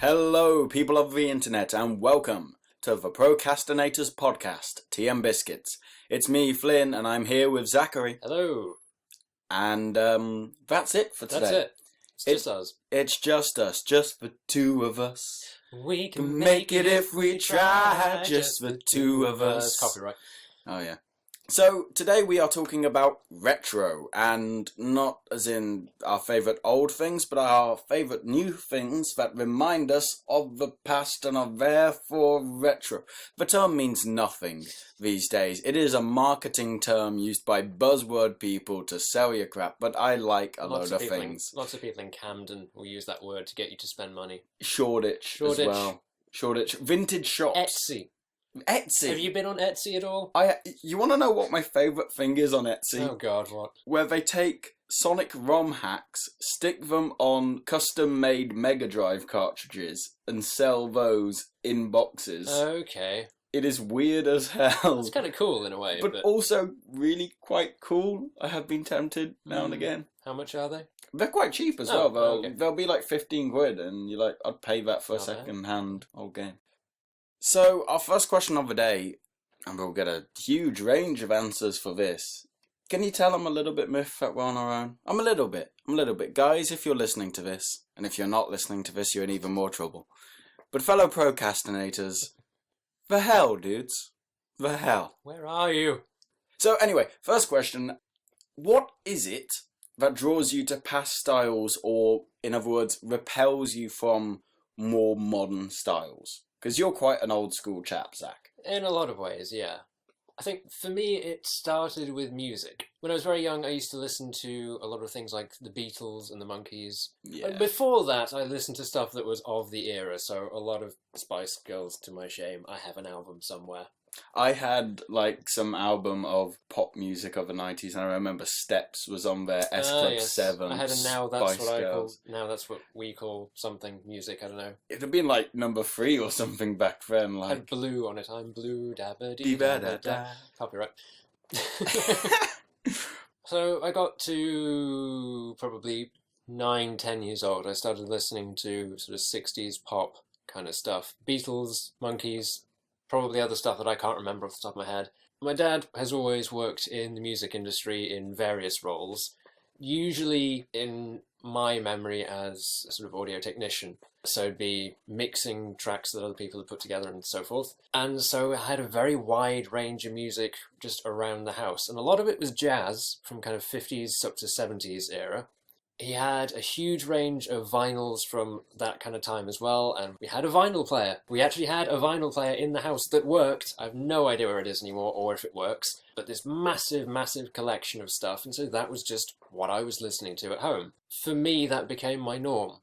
Hello, people of the internet, and welcome to the Procrastinators Podcast, TM Biscuits. It's me, Flynn, and I'm here with Zachary. Hello. And that's it for today. That's it. It's just us. It's just us, just the two of us. We Can make it if we try, just the two of us. Copyright. Oh, yeah. So, today we are talking about retro, and not as in our favourite old things, but our favourite new things that remind us of the past and are therefore retro. The term means nothing these days. It is a marketing term used by buzzword people to sell you crap, but I like a load of things. Lots of people in Camden will use that word to get you to spend money. Shoreditch as well. Shoreditch. Vintage shops. Etsy. Have you been on Etsy at all? You want to know what my favourite thing is on Etsy? Oh God, what? Where they take Sonic ROM hacks, stick them on custom-made Mega Drive cartridges, and sell those in boxes. Okay. It is weird as hell. It's kind of cool in a way. But also really quite cool. I have been tempted now and again. How much are they? They're quite cheap as well. Okay. They'll be like 15 quid, and you're like, I'd pay that for a second-hand old game. So, our first question of the day, and we'll get a huge range of answers for this. Can you tell I'm a little bit miffed that we're on our own? I'm a little bit. Guys, if you're listening to this, and if you're not listening to this, you're in even more trouble. But fellow procrastinators, the hell, dudes. The hell. Where are you? So anyway, first question. What is it that draws you to past styles, or, in other words, repels you from more modern styles? Because you're quite an old school chap, Zach. In a lot of ways, yeah. I think for me it started with music. When I was very young I used to listen to a lot of things like the Beatles and the Monkees. Yeah. Before that I listened to stuff that was of the era, so a lot of Spice Girls, to my shame. I have an album somewhere. I had like some album of pop music of the 90s, and I remember Steps was on there, S Club Yes. 7, I had a Spice Girls. Now that's what we call something music, I don't know. It'd have been like number 3 or something back then. It Like had blue on it. I'm blue, dabba dee Dee da da da da. da. Copyright. So I got to probably 9, 10 years old. I started listening to sort of 60s pop kind of stuff. Beatles, Monkees, probably other stuff that I can't remember off the top of my head. My dad has always worked in the music industry in various roles, usually in my memory as a sort of audio technician. So it'd be mixing tracks that other people had put together and so forth. And so I had a very wide range of music just around the house. And a lot of it was jazz from kind of 50s up to 70s era. He had a huge range of vinyls from that kind of time as well, and we had a vinyl player. We actually had a vinyl player in the house that worked. I have no idea where it is anymore or if it works, but this massive, massive collection of stuff, and so that was just what I was listening to at home. For me, that became my norm.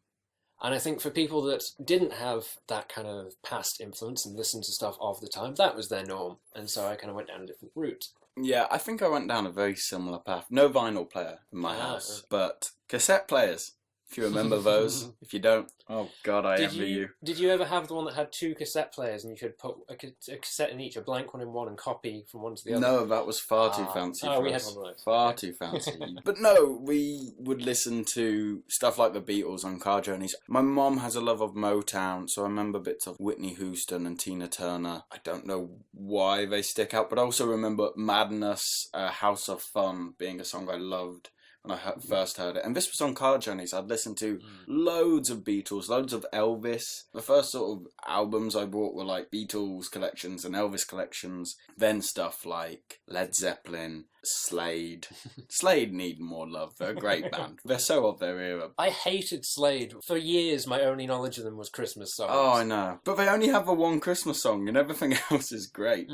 And I think for people that didn't have that kind of past influence and listened to stuff of the time, that was their norm, and so I kind of went down a different route. Yeah, I think I went down a very similar path. No vinyl player in my house, but cassette players. If you remember those. If you don't, oh God, I envy you. Did you ever have the one that had 2 cassette players and you could put a cassette in each, a blank one in one, and copy from one to the other? No, that was far too fancy for we us. had one of those. Far too fancy. But no, we would listen to stuff like the Beatles on car journeys. My mom has a love of Motown, so I remember bits of Whitney Houston and Tina Turner. I don't know why they stick out, but I also remember Madness, House of Fun being a song I loved when I first heard it. And this was on car journeys. I'd listen to loads of Beatles, loads of Elvis. The first sort of albums I bought were like Beatles collections and Elvis collections. Then stuff like Led Zeppelin, Slade. Slade need more love. They're a great band. They're so of their era. I hated Slade. For years, my only knowledge of them was Christmas songs. Oh, I know. But they only have the one Christmas song and everything else is great.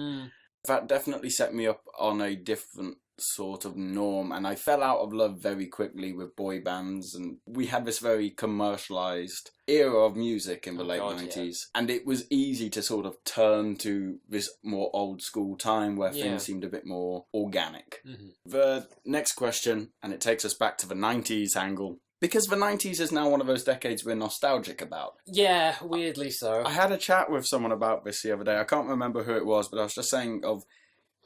That definitely set me up on a different sort of norm, and I fell out of love very quickly with boy bands, and we had this very commercialised era of music in the late 90s, and it was easy to sort of turn to this more old school time where things seemed a bit more organic. The next question, and it takes us back to the 90s angle, because the 90s is now one of those decades we're nostalgic about. Yeah, weirdly so. I had a chat with someone about this the other day. I can't remember who it was, but I was just saying of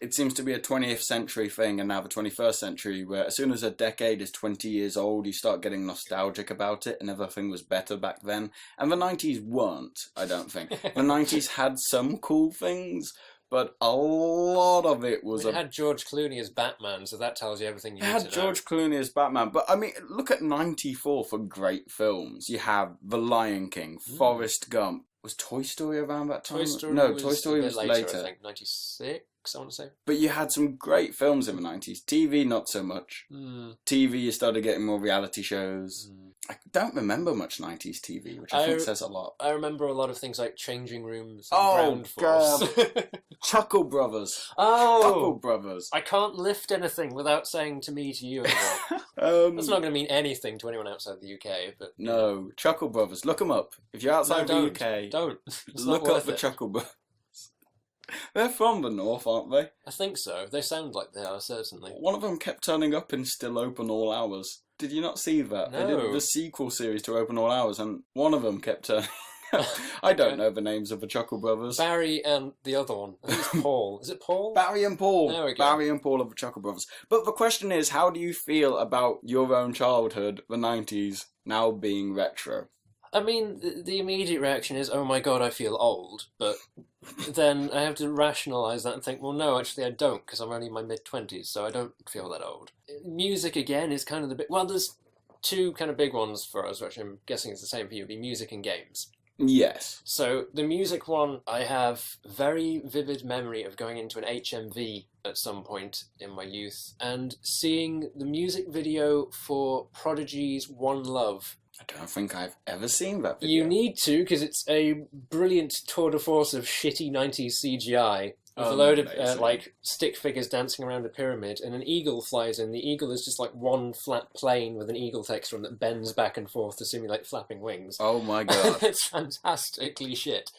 It seems to be a 20th century thing and now the 21st century where as soon as a decade is 20 years old, you start getting nostalgic about it and everything was better back then. And the 90s weren't, I don't think. The 90s had some cool things, but a lot of it was... It had George Clooney as Batman, so that tells you everything you need to know. It had George Clooney as Batman, but I mean, look at 94 for great films. You have The Lion King, Forrest Gump. Was Toy Story around that time? Toy Story was later. I think, 96, I want to say. But you had some great films in the 90s. TV, not so much. TV, you started getting more reality shows. I don't remember much 90s TV, which I think says a lot. I remember a lot of things like Changing Rooms and Ground Force. God. Chuckle Brothers. Oh! Chuckle Brothers. I can't lift anything without saying to me to you anymore. That's not going to mean anything to anyone outside the UK. But no, Chuckle Brothers. Look them up. If you're outside the UK, don't. Look up the Chuckle Brothers. They're from the north, aren't they? I think so. They sound like they are, certainly. One of them kept turning up in Still Open All Hours. Did you not see that? No. They did the sequel series to Open All Hours, and one of them kept turning up. I don't know the names of the Chuckle Brothers. Barry and the other one. I think it's Paul. Is it Paul? Barry and Paul. There we go. Barry and Paul of the Chuckle Brothers. But the question is, how do you feel about your own childhood, the 90s, now being retro? I mean, the immediate reaction is, oh my god, I feel old. But then I have to rationalise that and think, well, no, actually I don't, because I'm only in my mid-20s, so I don't feel that old. Music, again, is kind of the big... Well, there's two kind of big ones for us, which I'm guessing is the same for you, be music and games. Yes. So the music one, I have very vivid memory of going into an HMV at some point in my youth and seeing the music video for Prodigy's One Love. I don't think I've ever seen that video. You need to, because it's a brilliant tour de force of shitty 90s CGI. With a load of like stick figures dancing around a pyramid, and an eagle flies in. The eagle is just like one flat plane with an eagle texture on that bends back and forth to simulate flapping wings. Oh my god. It's fantastically shit.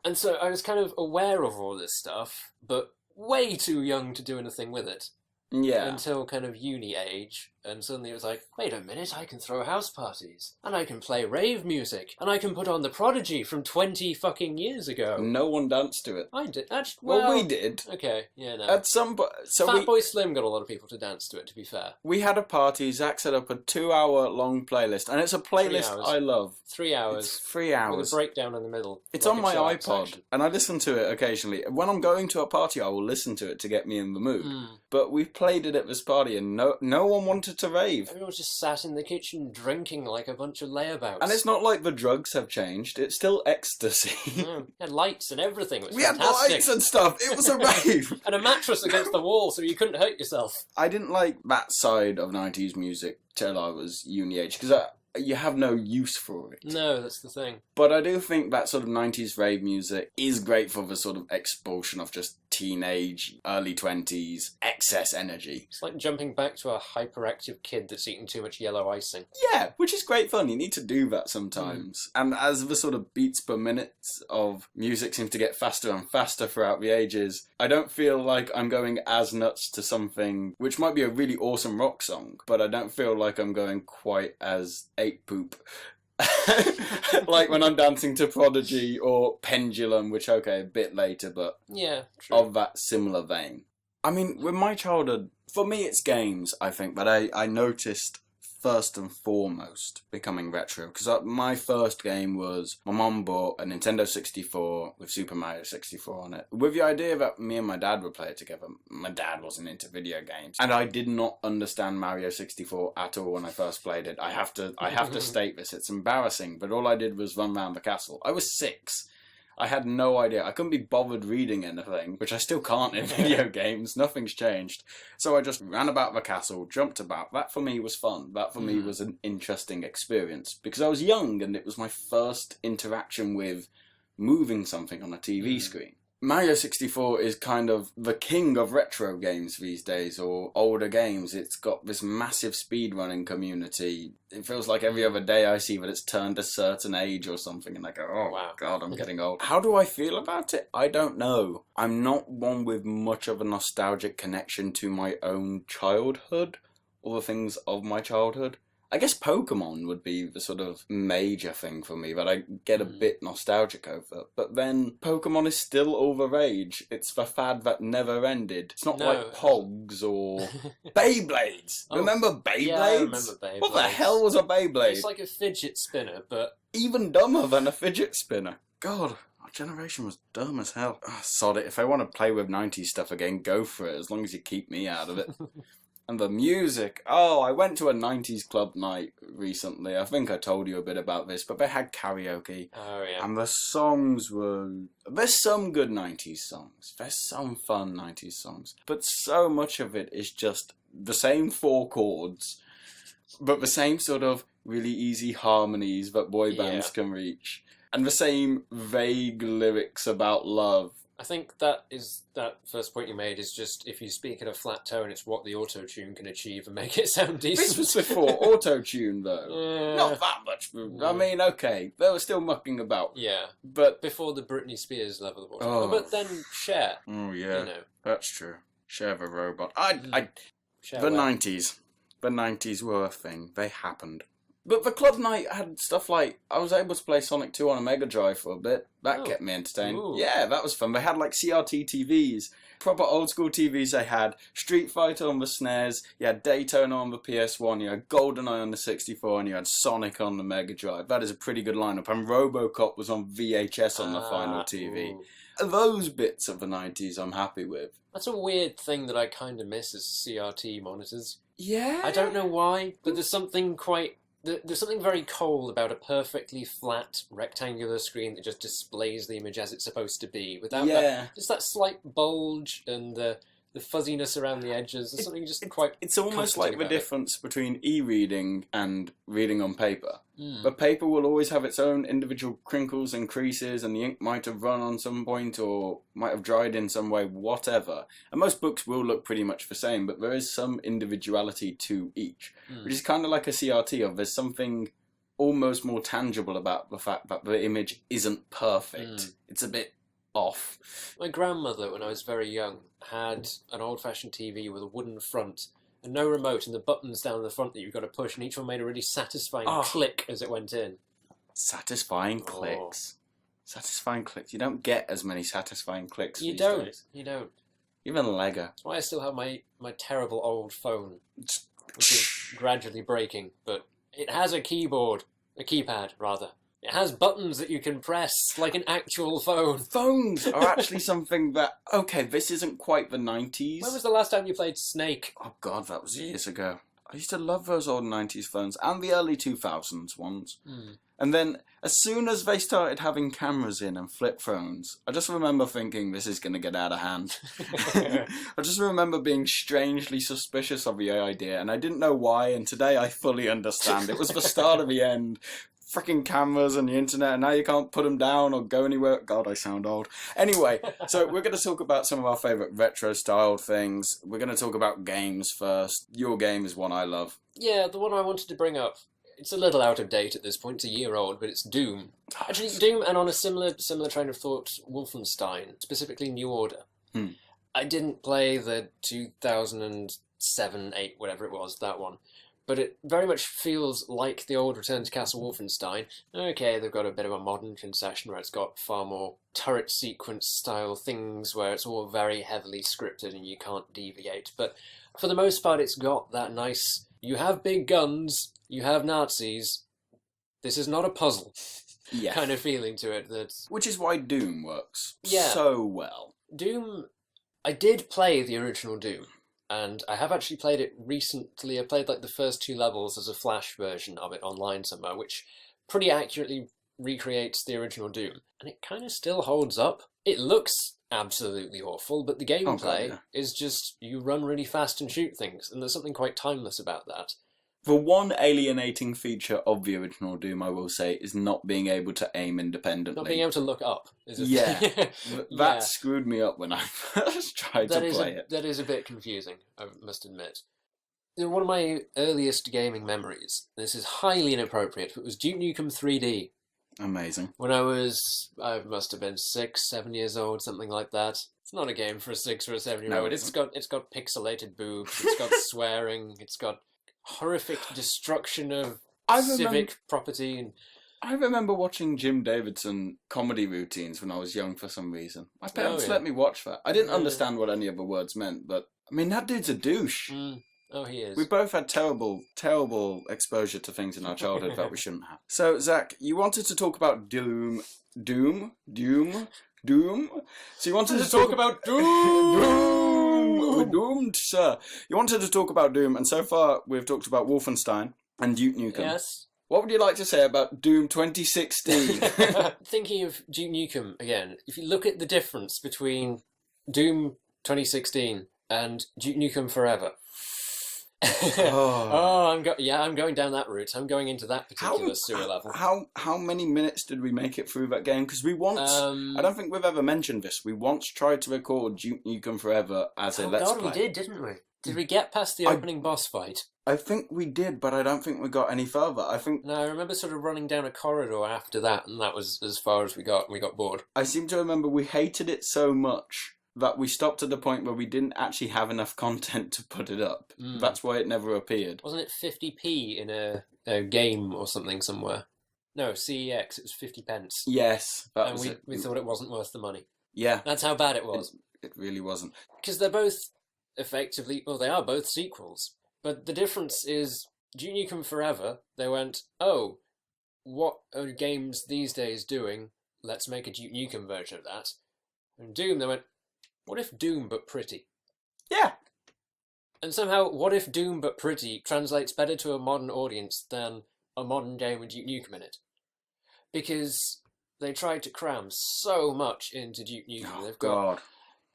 And so I was kind of aware of all this stuff, but way too young to do anything with it. Yeah. Until kind of uni age, and suddenly it was like, wait a minute, I can throw house parties, and I can play rave music, and I can put on the Prodigy from 20 fucking years ago. No one danced to it. I did. Well, we did. Okay, yeah, no. At some point... Fatboy Slim got a lot of people to dance to it, to be fair. We had a party, Zach set up a 2-hour long playlist, and it's a playlist I love. 3 hours. It's 3 hours. With a breakdown in the middle. It's like on my iPod, and I listen to it occasionally. When I'm going to a party, I will listen to it to get me in the mood. But we played it at this party, and no one wanted to rave. Everyone was just sat in the kitchen drinking like a bunch of layabouts. And it's not like the drugs have changed. It's still ecstasy. We had lights and everything. It was we fantastic. had lights and stuff. It was a rave. And a mattress against the wall so you couldn't hurt yourself. I didn't like that side of 90s music till I was uni age, because you have no use for it. No, that's the thing. But I do think that sort of 90s rave music is great for the sort of expulsion of just teenage, early 20s, excess energy. It's like jumping back to a hyperactive kid that's eaten too much yellow icing. Yeah, which is great fun. You need to do that sometimes. And as the sort of beats per minute of music seems to get faster and faster throughout the ages, I don't feel like I'm going as nuts to something which might be a really awesome rock song, but I don't feel like I'm going quite as ape poop. Like when I'm dancing to Prodigy or Pendulum, which, okay, a bit later, but yeah, true. Of that similar vein. I mean, with my childhood, for me it's games, I think, but I noticed first and foremost becoming retro, because my first game was my mum bought a Nintendo 64 with Super Mario 64 on it, with the idea that me and my dad would play it together. My dad wasn't into video games, and I did not understand Mario 64 at all when I first played it. I have to state this, it's embarrassing, but all I did was run around the castle. I was 6. I had no idea. I couldn't be bothered reading anything, which I still can't in video games. Nothing's changed. So I just ran about the castle, jumped about. That for me was fun. That for me was an interesting experience, because I was young and it was my first interaction with moving something on a TV screen. Mario 64 is kind of the king of retro games these days, or older games. It's got this massive speedrunning community. It feels like every other day I see that it's turned a certain age or something, and I go, oh, wow, God, I'm getting old. How do I feel about it? I don't know. I'm not one with much of a nostalgic connection to my own childhood, or the things of my childhood. I guess Pokemon would be the sort of major thing for me that I get a bit nostalgic over. But then Pokemon is still all the rage. It's the fad that never ended. It's not like Pogs or Beyblades. Remember Beyblades? Yeah, I remember Beyblades. What the hell was a Beyblade? It's like a fidget spinner, but... even dumber than a fidget spinner. God, our generation was dumb as hell. Oh, sod it. If I want to play with 90s stuff again, go for it, as long as you keep me out of it. And the music. Oh, I went to a 90s club night recently. I think I told you a bit about this, but they had karaoke. Oh, yeah. And the songs were... there's some good 90s songs. There's some fun 90s songs. But so much of it is just the same 4 chords, but the same sort of really easy harmonies that boy bands can reach. And the same vague lyrics about love. I think that first point you made is just, if you speak in a flat tone, it's what the auto-tune can achieve and make it sound decent. This was before auto-tune, though. Not that much. I mean, okay, they were still mucking about. Yeah. But before the Britney Spears level of auto-tune. But then Cher. Oh, yeah. You know. That's true. Cher the robot. Cher the 90s. The 90s were a thing. They happened. But the club night had stuff like, I was able to play Sonic 2 on a Mega Drive for a bit. That kept me entertained. Ooh. Yeah, that was fun. They had like CRT TVs. Proper old school TVs they had. Street Fighter on the SNES. You had Daytona on the PS1. You had GoldenEye on the 64. And you had Sonic on the Mega Drive. That is a pretty good lineup. And RoboCop was on VHS on the final TV. Ooh. Those bits of the 90s I'm happy with. That's a weird thing that I kind of miss is CRT monitors. Yeah. I don't know why, but there's something very cold about a perfectly flat rectangular screen that just displays the image as it's supposed to be, without just that slight bulge and the fuzziness around the edges. There's something just quite... It's almost like the difference between e-reading and reading on paper. Mm. But paper will always have its own individual crinkles and creases, and the ink might have run on some point or might have dried in some way, whatever. And most books will look pretty much the same, but there is some individuality to each, which is kind of like a CRT of there's something almost more tangible about the fact that the image isn't perfect. It's a bit off. My grandmother, when I was very young, had an old-fashioned TV with a wooden front and no remote, and the buttons down the front that you've got to push, and each one made a really satisfying click as it went in. Satisfying clicks. Satisfying clicks. You don't get as many satisfying clicks these days. You don't. Even Lego. That's why I still have my terrible old phone, which is gradually breaking, but it has a keyboard. A keypad, rather. It has buttons that you can press, like an actual phone. Phones are actually something that... okay, this isn't quite the 90s. When was the last time you played Snake? Oh god, that was years ago. I used to love those old 90s phones, and the early 2000s ones. And then, as soon as they started having cameras in and flip phones, I just remember thinking, this is going to get out of hand. I just remember being strangely suspicious of the idea, and I didn't know why, and today I fully understand. It was the start of the end. Freaking cameras and the internet, and now you can't put them down or go anywhere. God, I sound old. Anyway, so we're going to talk about some of our favourite retro-style things. We're going to talk about games first. Your game is one I love. Yeah, the one I wanted to bring up. It's a little out of date at this point. It's a year old, but it's Doom. Actually, Doom, and on a similar train of thought, Wolfenstein, specifically New Order. I didn't play the 2007, 8, whatever it was, that one. But it very much feels like the old Return to Castle Wolfenstein. Okay, they've got a bit of a modern concession where it's got far more turret sequence style things where it's all very heavily scripted and you can't deviate. But for the most part, it's got that nice, you have big guns, you have Nazis, this is not a puzzle kind of feeling to it. Which is why Doom works so well. Doom, I did play the original Doom. And I have actually played it recently. I played like the first 2 levels as a Flash version of it online somewhere, which pretty accurately recreates the original Doom. And it kind of still holds up. It looks absolutely awful, but the gameplay is just, you run really fast and shoot things. And there's something quite timeless about that. The one alienating feature of the original Doom, I will say, is not being able to aim independently. Not being able to look up. Is it? Yeah. That screwed me up when I first tried to play it. That is a bit confusing, I must admit. One of my earliest gaming memories, this is highly inappropriate, but it was Duke Nukem 3D. Amazing. When I must have been 6, 7 years old, something like that. It's not a game for a 6 or a 7-year-old. No, it's got pixelated boobs, it's got swearing, it's got horrific destruction of I remember, civic property. And I remember watching Jim Davidson comedy routines when I was young for some reason. My parents let me watch that. I didn't understand what any of the words meant, but I mean, that dude's a douche. Oh, he is. We both had terrible, terrible exposure to things in our childhood that we shouldn't have. So, Zach, you wanted to talk about Doom. So you wanted to talk about Doom. We're doomed, sir. You wanted to talk about Doom, and so far we've talked about Wolfenstein and Duke Nukem. Yes. What would you like to say about Doom 2016? Thinking of Duke Nukem again, if you look at the difference between Doom 2016 and Duke Nukem Forever. I'm going down that route. I'm going into that particular sewer level. How many minutes did we make it through that game? Because we once, I don't think we've ever mentioned this, we once tried to record Duke Nukem Forever as a Let's Play. We did, didn't we? Did we get past the opening boss fight? I think we did, but I don't think we got any further. No, I remember sort of running down a corridor after that, and that was as far as we got. We got bored. I seem to remember we hated it so much that we stopped at the point where we didn't actually have enough content to put it up. That's why it never appeared. Wasn't it 50p in a game or something somewhere? No, CEX, it was 50 pence. Yes, and we thought it wasn't worth the money. Yeah. That's how bad it was. It really wasn't. Because they're both effectively, well, they are both sequels. But the difference is, Duke Nukem Forever, they went, oh, what are games these days doing? Let's make a Duke Nukem version of that. And Doom, they went, what if Doom but pretty? Yeah. And somehow, what if Doom but pretty translates better to a modern audience than a modern game with Duke Nukem in it? Because they tried to cram so much into Duke Nukem.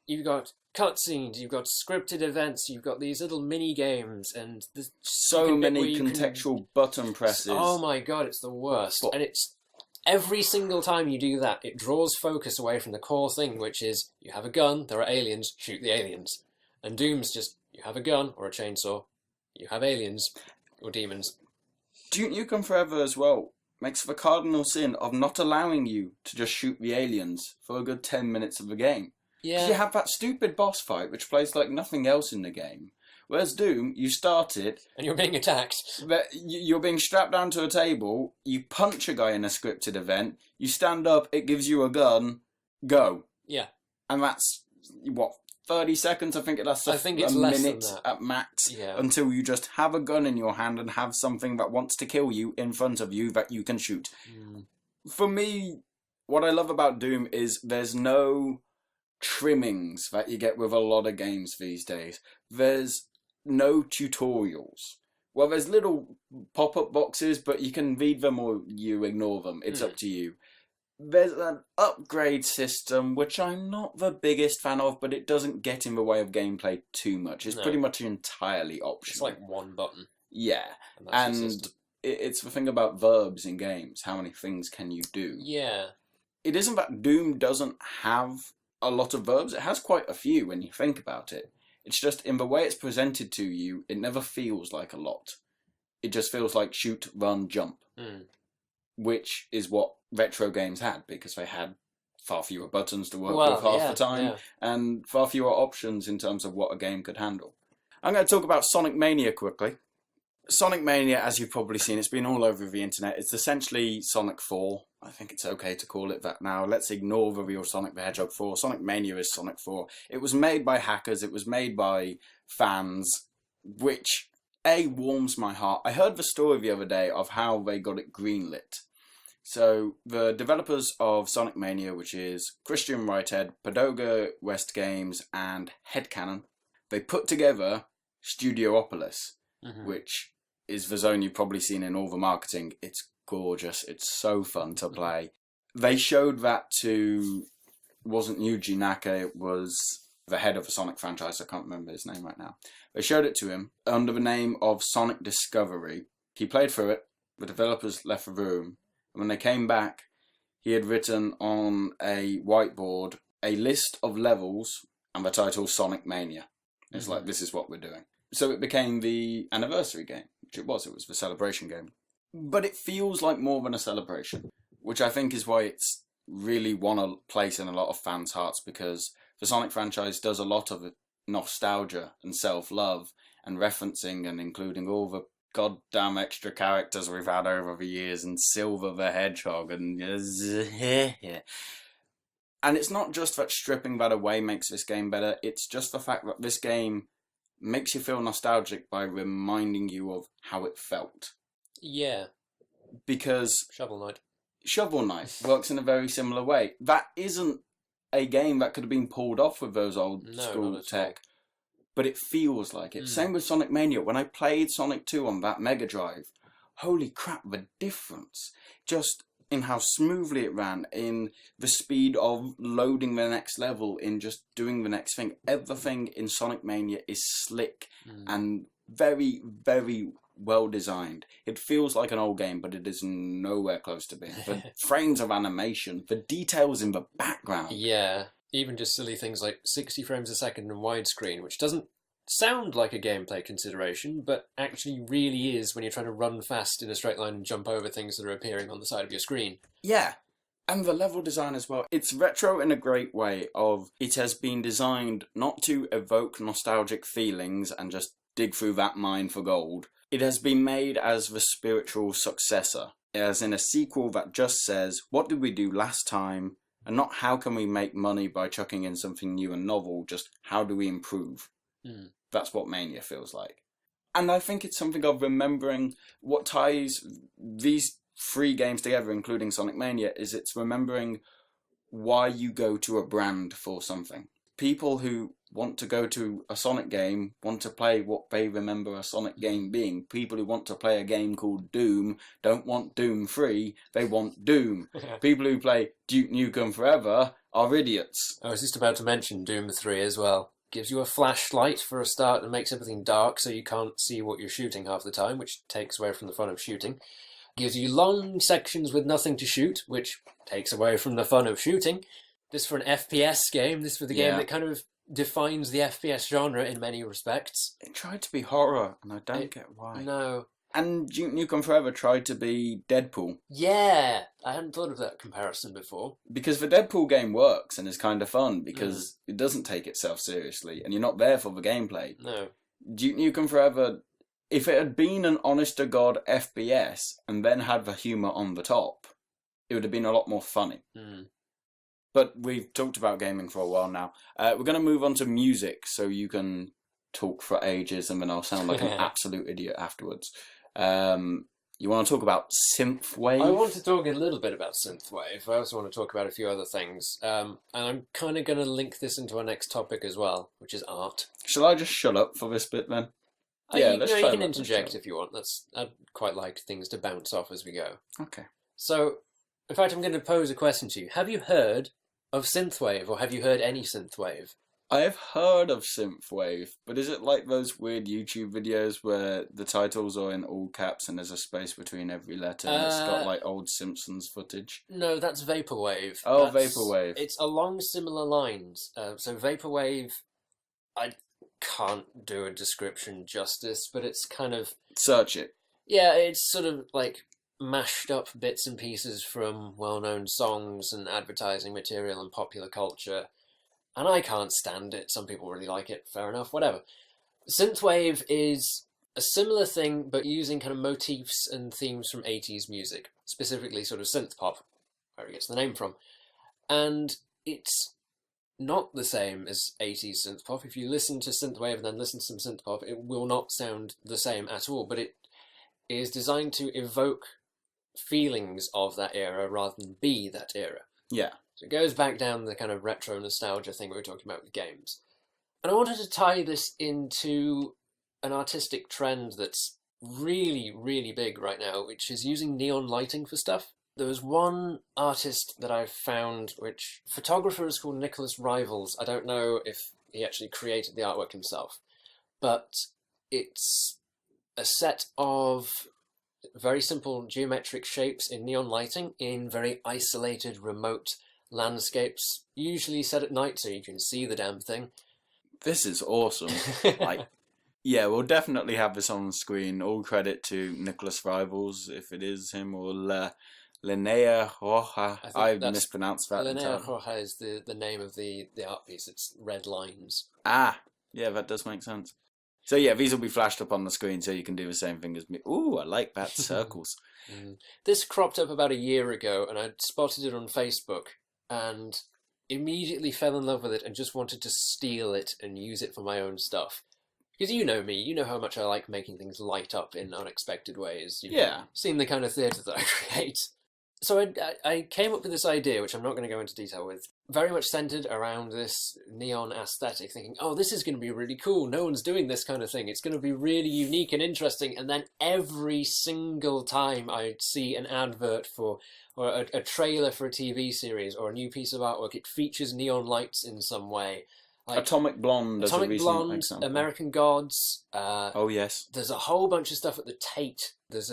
You've got cutscenes, you've got scripted events, you've got these little mini games, and there's so many contextual button presses. Oh my god, it's the worst. And it's every single time you do that, it draws focus away from the core thing, which is you have a gun, there are aliens, shoot the aliens. And Doom's just you have a gun or a chainsaw, you have aliens or demons. Duke Nukem Forever as well makes the cardinal sin of not allowing you to just shoot the aliens for a good 10 minutes of the game. Yeah. Because you have that stupid boss fight which plays like nothing else in the game. Whereas Doom, you start it... and you're being attacked. You're being strapped down to a table, you punch a guy in a scripted event, you stand up, it gives you a gun, go. Yeah. And that's, 30 seconds? I think it lasts it's a minute at max. Yeah. Until you just have a gun in your hand and have something that wants to kill you in front of you that you can shoot. For me, what I love about Doom is there's no trimmings that you get with a lot of games these days. There's no tutorials. Well, there's little pop-up boxes, but you can read them or you ignore them. It's up to you. There's an upgrade system, which I'm not the biggest fan of, but it doesn't get in the way of gameplay too much. It's pretty much entirely optional. It's like one button. Yeah. And it's the thing about verbs in games. How many things can you do? Yeah. It isn't that Doom doesn't have a lot of verbs. It has quite a few when you think about it. It's just in the way it's presented to you, it never feels like a lot. It just feels like shoot, run, jump. Which is what retro games had, because they had far fewer buttons to work with half the time, and far fewer options in terms of what a game could handle. I'm going to talk about Sonic Mania quickly. Sonic Mania, as you've probably seen, it's been all over the internet. It's essentially Sonic 4. I think it's okay to call it that now. Let's ignore the real Sonic the Hedgehog 4. Sonic Mania is Sonic 4. It was made by hackers. It was made by fans, which, warms my heart. I heard the story the other day of how they got it greenlit. So, the developers of Sonic Mania, which is Christian Whitehead, Padoga West Games, and Headcanon, they put together Studiopolis, which is the zone you've probably seen in all the marketing. It's gorgeous. It's so fun to play. They showed that to, wasn't Yuji Naka, it was the head of the Sonic franchise. I can't remember his name right now. They showed it to him under the name of Sonic Discovery. He played through it. The developers left the room. And when they came back, he had written on a whiteboard a list of levels and the title Sonic Mania. It's like, this is what we're doing. So it became the anniversary game, which it was. It was the celebration game. But it feels like more than a celebration, which I think is why it's really won a place in a lot of fans' hearts, because the Sonic franchise does a lot of nostalgia and self-love and referencing and including all the goddamn extra characters we've had over the years, and Silver the Hedgehog, and and it's not just that stripping that away makes this game better, it's just the fact that this game makes you feel nostalgic by reminding you of how it felt. Yeah. Because Shovel Knight. Shovel Knight works in a very similar way. That isn't a game that could have been pulled off with those old school tech, but it feels like it. Same with Sonic Mania. When I played Sonic 2 on that Mega Drive, holy crap, the difference. Just in how smoothly it ran, in the speed of loading the next level, in just doing the next thing. Everything in Sonic Mania is slick and very, very well designed. It feels like an old game, but it is nowhere close to being. The frames of animation, the details in the background. Yeah, even just silly things like 60 frames a second in widescreen, which doesn't sound like a gameplay consideration, but actually really is when you're trying to run fast in a straight line and jump over things that are appearing on the side of your screen. Yeah. And the level design as well. It's retro in a great way of it has been designed not to evoke nostalgic feelings and just dig through that mine for gold. It has been made as the spiritual successor, as in a sequel that just says, what did we do last time? And not how can we make money by chucking in something new and novel, just how do we improve? That's what Mania feels like. And I think it's something of remembering what ties these 3 games together, including Sonic Mania, is it's remembering why you go to a brand for something. People who want to go to a Sonic game want to play what they remember a Sonic game being. People who want to play a game called Doom don't want Doom 3, they want Doom. People who play Duke Nukem Forever are idiots. I was just about to mention Doom 3 as well. Gives you a flashlight for a start and makes everything dark so you can't see what you're shooting half the time, which takes away from the fun of shooting. Gives you long sections with nothing to shoot, which takes away from the fun of shooting. This for an FPS game, this for the game that kind of defines the FPS genre in many respects. It tried to be horror, and I don't get why. No. And Duke Nukem Forever tried to be Deadpool. Yeah, I hadn't thought of that comparison before. Because the Deadpool game works and is kind of fun because it doesn't take itself seriously and you're not there for the gameplay. No. Duke Nukem Forever, if it had been an honest-to-God FPS and then had the humour on the top, it would have been a lot more funny. But we've talked about gaming for a while now. We're going to move on to music so you can talk for ages and then I'll sound like an absolute idiot afterwards. You want to talk about synthwave? I want to talk a little bit about synthwave. I also want to talk about a few other things. And I'm kind of going to link this into our next topic as well, which is art. Shall I just shut up for this bit then? Yeah, you can interject if you want. I'd quite like things to bounce off as we go. Okay. So, in fact, I'm going to pose a question to you. Have you heard of synthwave, or have you heard any synthwave? I have heard of synthwave, but is it like those weird YouTube videos where the titles are in all caps and there's a space between every letter and it's got like old Simpsons footage? No, that's vaporwave. Oh, vaporwave. It's along similar lines. So vaporwave, I can't do a description justice, but it's kind of... Search it. Yeah, it's sort of like mashed up bits and pieces from well-known songs and advertising material and popular culture. And I can't stand it. Some people really like it. Fair enough. Whatever. Synthwave is a similar thing, but using kind of motifs and themes from 80s music, specifically sort of synth pop, where it gets the name from. And it's not the same as 80s synth pop. If you listen to synthwave and then listen to some synth pop, it will not sound the same at all. But it is designed to evoke feelings of that era rather than be that era. Yeah. So it goes back down the kind of retro nostalgia thing we were talking about with games. And I wanted to tie this into an artistic trend that's really, really big right now, which is using neon lighting for stuff. There was one artist that I found, which photographer is called Nicholas Rivals. I don't know if he actually created the artwork himself, but it's a set of very simple geometric shapes in neon lighting in very isolated, remote landscapes, usually set at night so you can see the damn thing. This is awesome. Yeah, we'll definitely have this on the screen. All credit to Nicholas Rivals, if it is him, or Linnea Roja. I mispronounced that. Linnea Roja is the name of the art piece. It's red lines. Ah, yeah, that does make sense. So yeah, these will be flashed up on the screen so you can do the same thing as me. Ooh, I like that, circles. This cropped up about a year ago, and I spotted it on Facebook, and immediately fell in love with it and just wanted to steal it and use it for my own stuff. Because you know me, you know how much I like making things light up in unexpected ways. You've seen the kind of theatre that I create. So I came up with this idea, which I'm not going to go into detail with, very much centered around this neon aesthetic, thinking, oh, this is going to be really cool. No one's doing this kind of thing. It's going to be really unique and interesting. And then every single time I see an advert for, or a trailer for a TV series or a new piece of artwork, it features neon lights in some way. Like Atomic Blonde as a recent example. American Gods. Oh, yes. There's a whole bunch of stuff at the Tate. It's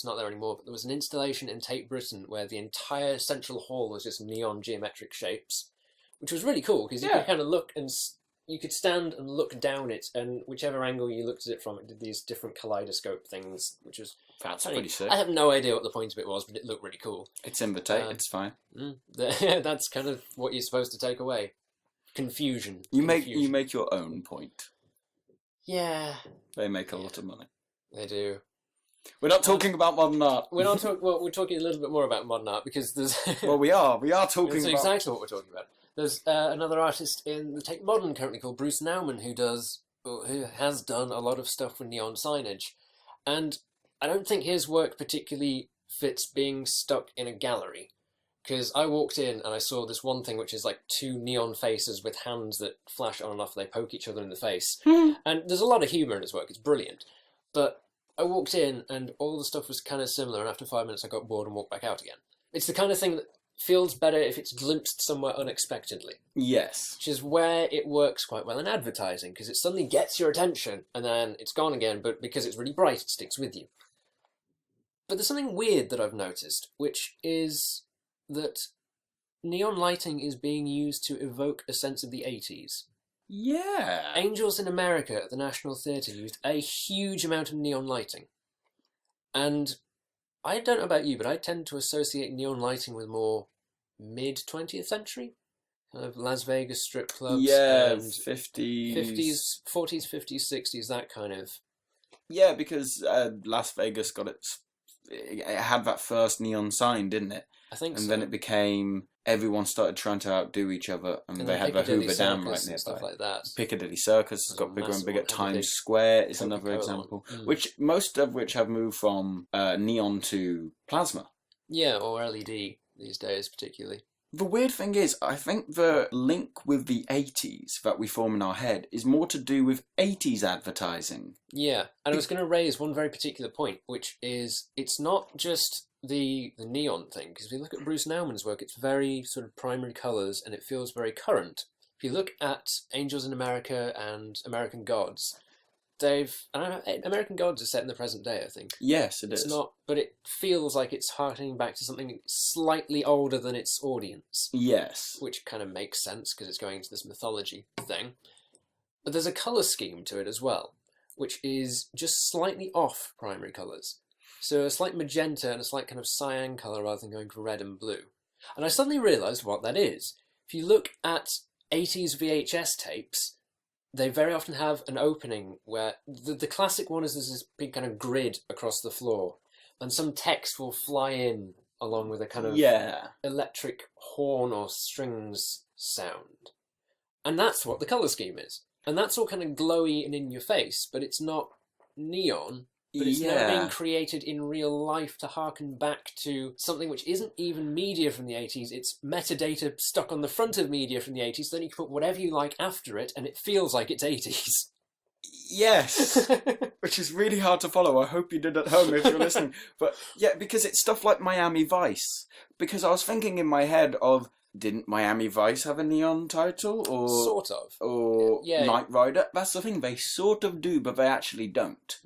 not there anymore, but there was an installation in Tate Britain where the entire central hall was just neon geometric shapes, which was really cool because you could kind of look and you could stand and look down it, and whichever angle you looked at it from, it did these different kaleidoscope things, which was That's pretty sick. I have no idea what the point of it was, but it looked really cool. It's in the Tate, it's fine. That's kind of what you're supposed to take away. Confusion. You make your own point. Yeah. They make a lot of money. They do. We're not talking about modern art. We're not talking. Well, we're talking a little bit more about modern art because there's. Well, we are talking That's about exactly what we're talking about. There's another artist in the Tate Modern currently called Bruce Nauman who has done a lot of stuff with neon signage, and I don't think his work particularly fits being stuck in a gallery. Because I walked in and I saw this one thing which is like two neon faces with hands that flash on and off, they poke each other in the face. And there's a lot of humour in his work, it's brilliant. But I walked in and all the stuff was kind of similar, and after 5 minutes I got bored and walked back out again. It's the kind of thing that feels better if it's glimpsed somewhere unexpectedly. Yes. Which is where it works quite well in advertising, because it suddenly gets your attention and then it's gone again, but because it's really bright it sticks with you. But there's something weird that I've noticed, which is that neon lighting is being used to evoke a sense of the 80s. Yeah. Angels in America at the National Theatre used a huge amount of neon lighting. And I don't know about you, but I tend to associate neon lighting with more mid-20th century. Kind of Las Vegas strip clubs. Yeah, and 50s. 40s, 50s, 60s, that kind of. Yeah, because Las Vegas it had that first neon sign, didn't it? I think so. And then it became, everyone started trying to outdo each other, and they had the Hoover Dam right nearby. Stuff like that. Piccadilly Circus has got bigger and bigger. Times Square is another example, most of which have moved from neon to plasma. Yeah, or LED these days, particularly. The weird thing is, I think the link with the 80s that we form in our head is more to do with 80s advertising. Yeah, and I was going to raise one very particular point, which is it's not just the neon thing, because if you look at Bruce Nauman's work, it's very sort of primary colours and it feels very current. If you look at Angels in America and American Gods, American Gods is set in the present day, I think. Yes, it is. It's not, but it feels like it's harkening back to something slightly older than its audience. Yes. Which kind of makes sense because it's going into this mythology thing. But there's a colour scheme to it as well, which is just slightly off primary colours. So a slight magenta and a slight kind of cyan colour rather than going for red and blue. And I suddenly realised what that is. If you look at 80s VHS tapes, they very often have an opening where the classic one is there's this big kind of grid across the floor, and some text will fly in along with a kind of electric horn or strings sound. And that's what the colour scheme is. And that's all kind of glowy and in your face, but it's not neon. But it's now being created in real life to harken back to something which isn't even media from the 80s, it's metadata stuck on the front of media from the 80s, so then you can put whatever you like after it, and it feels like it's 80s. Yes! Which is really hard to follow. I hope you did at home if you're listening. But yeah, because it's stuff like Miami Vice. Because I was thinking in my head of, didn't Miami Vice have a neon title? Or sort of. Or Knight Rider? That's the thing, they sort of do, but they actually don't.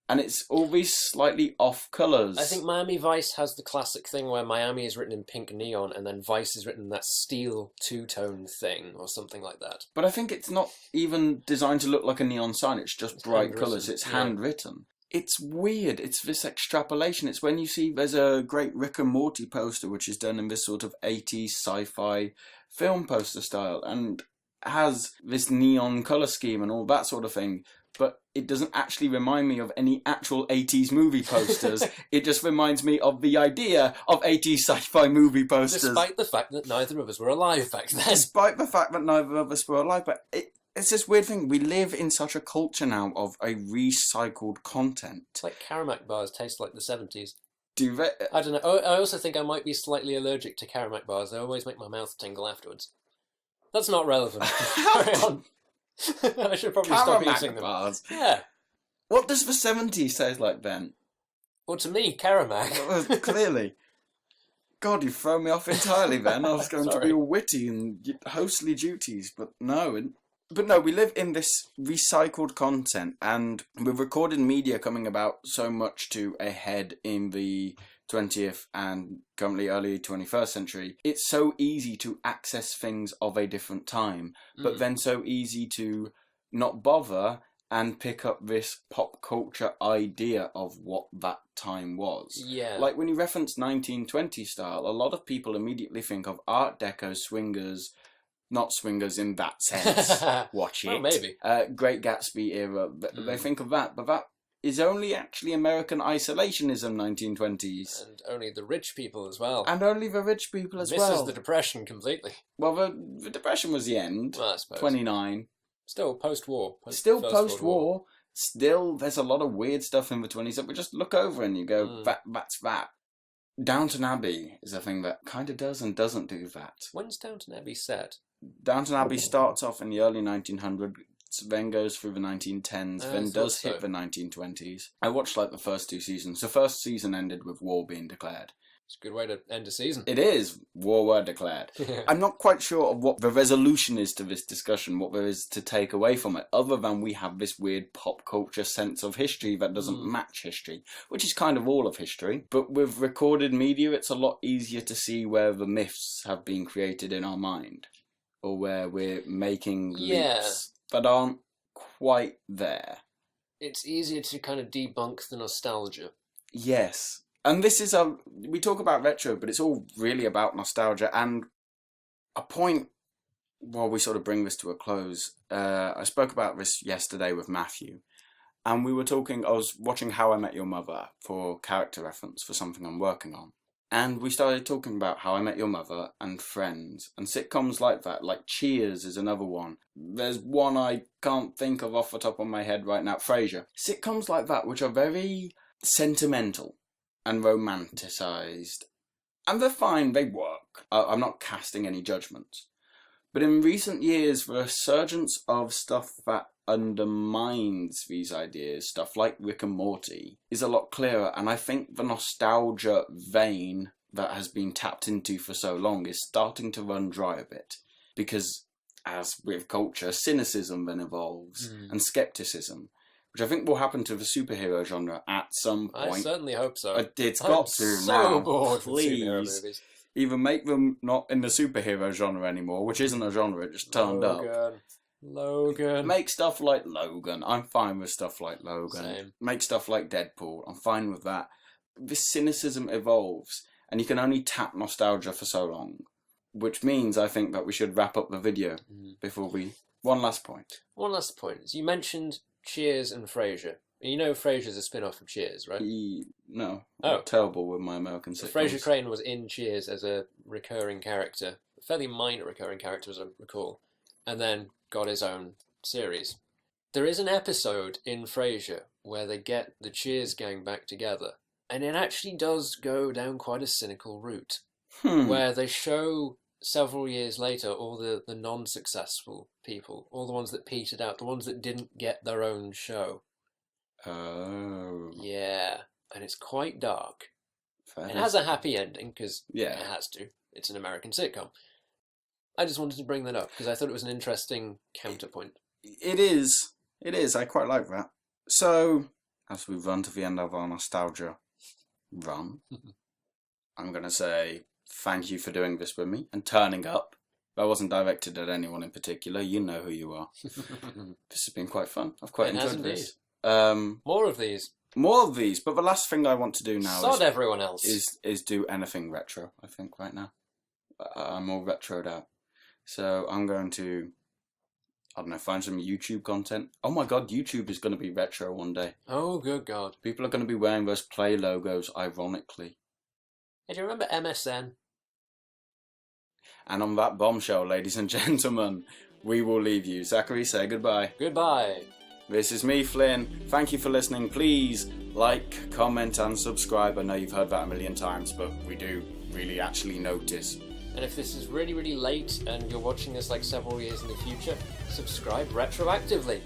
And it's all these slightly off colours. I think Miami Vice has the classic thing where Miami is written in pink neon and then Vice is written in that steel two-tone thing or something like that. But I think it's not even designed to look like a neon sign, it's just bright colours, it's handwritten. It's weird, it's this extrapolation. It's when you see there's a great Rick and Morty poster which is done in this sort of 80s sci-fi film poster style, and has this neon colour scheme and all that sort of thing, but it doesn't actually remind me of any actual 80s movie posters. It just reminds me of the idea of 80s sci-fi movie posters. Despite the fact that neither of us were alive back then. Despite the fact that neither of us were alive, but it's this weird thing. We live in such a culture now of a recycled content. It's like Karamak bars taste like the 70s. Do they? I don't know. Oh, I also think I might be slightly allergic to Karamak bars. They always make my mouth tingle afterwards. That's not relevant. Carry on. I should probably stop eating them. Bars. Yeah. What does the 70s taste like then? Well, to me, Karamak. Well, clearly. God, you've thrown me off entirely then. I was going to be all witty and hostly duties, but no. But no, we live in this recycled content, and with recorded media coming about so much to a head in the 20th and currently early 21st century, it's so easy to access things of a different time, but then so easy to not bother and pick up this pop culture idea of what that time was. Yeah. Like when you reference 1920 style, a lot of people immediately think of Art Deco, swingers, not swingers in that sense. Watch it. Well, maybe. Great Gatsby era. They think of that, but that is only actually American isolationism 1920s. And only the rich people as well. And only the rich people as well. This is the Depression completely. Well, the Depression was the end. Well, I suppose. 29. Still post-war. Still post-war. Still, there's a lot of weird stuff in the 20s that we just look over and you go, that's that. Downton Abbey is a thing that kind of does and doesn't do that. When's Downton Abbey set? Downton Abbey starts off in the early 1900s, then goes through the 1910s, then does hit the 1920s. I watched like the first 2 seasons. The first season ended with war being declared. It's a good way to end a season. It is. War were declared. I'm not quite sure of what the resolution is to this discussion, what there is to take away from it, other than we have this weird pop culture sense of history that doesn't match history, which is kind of all of history. But with recorded media, it's a lot easier to see where the myths have been created in our mind, or where we're making leaps that aren't quite there. It's easier to kind of debunk the nostalgia. Yes. And this is we talk about retro, but it's all really about nostalgia. And a point, while we sort of bring this to a close, I spoke about this yesterday with Matthew. And we were talking, I was watching How I Met Your Mother for character reference for something I'm working on. And we started talking about How I Met Your Mother and Friends and sitcoms like that, like Cheers is another one. There's one I can't think of off the top of my head right now, Frasier. Sitcoms like that, which are very sentimental and romanticised. And they're fine, they work. I'm not casting any judgments. But in recent years, the resurgence of stuff that undermines these ideas, stuff like Rick and Morty, is a lot clearer. And I think the nostalgia vein that has been tapped into for so long is starting to run dry a bit. Because, as with culture, cynicism then evolves, and skepticism, which I think will happen to the superhero genre at some point. I certainly hope so. It's got to so now. bored Please. with superhero movies. Either make them not in the superhero genre anymore, which isn't a genre, it just turned up. Logan. Make stuff like Logan. I'm fine with stuff like Logan. Same. Make stuff like Deadpool. I'm fine with that. This cynicism evolves, and you can only tap nostalgia for so long. Which means I think that we should wrap up the video before we... One last point. One last point. You mentioned Cheers and Frasier. You know Frasier's a spin-off of Cheers, right? No. Oh. I'm terrible with my American sitcoms. Frasier Crane was in Cheers as a recurring character. A fairly minor recurring character, as I recall. And then got his own series. There is an episode in Frasier where they get the Cheers gang back together. And it actually does go down quite a cynical route. Where they show several years later all the non-successful people. All the ones that petered out. The ones that didn't get their own show. Oh. Yeah, and it's quite dark. Fair It has a happy ending, because Yeah. it has to. It's an American sitcom. I just wanted to bring that up, because I thought it was an interesting counterpoint. It is. It is. I quite like that. So, as we run to the end of our nostalgia run, I'm going to say thank you for doing this with me and turning up. That wasn't directed at anyone in particular. You know who you are. This has been quite fun. I've quite enjoyed this. More of these. More of these, but the last thing I want to do now Sod everyone else. is do anything retro, I think, right now. I'm all retroed out. So I'm going to I don't know, find some YouTube content. Oh my god, YouTube is going to be retro one day. Oh, good God. People are going to be wearing those Play logos, ironically. Hey, do you remember MSN? And on that bombshell, ladies and gentlemen, we will leave you. Zachary, say goodbye. Goodbye. This is me, Flynn. Thank you for listening. Please like, comment, and subscribe. I know you've heard that a million times, but we do really actually notice. And if this is really, really late and you're watching this like several years in the future, subscribe retroactively.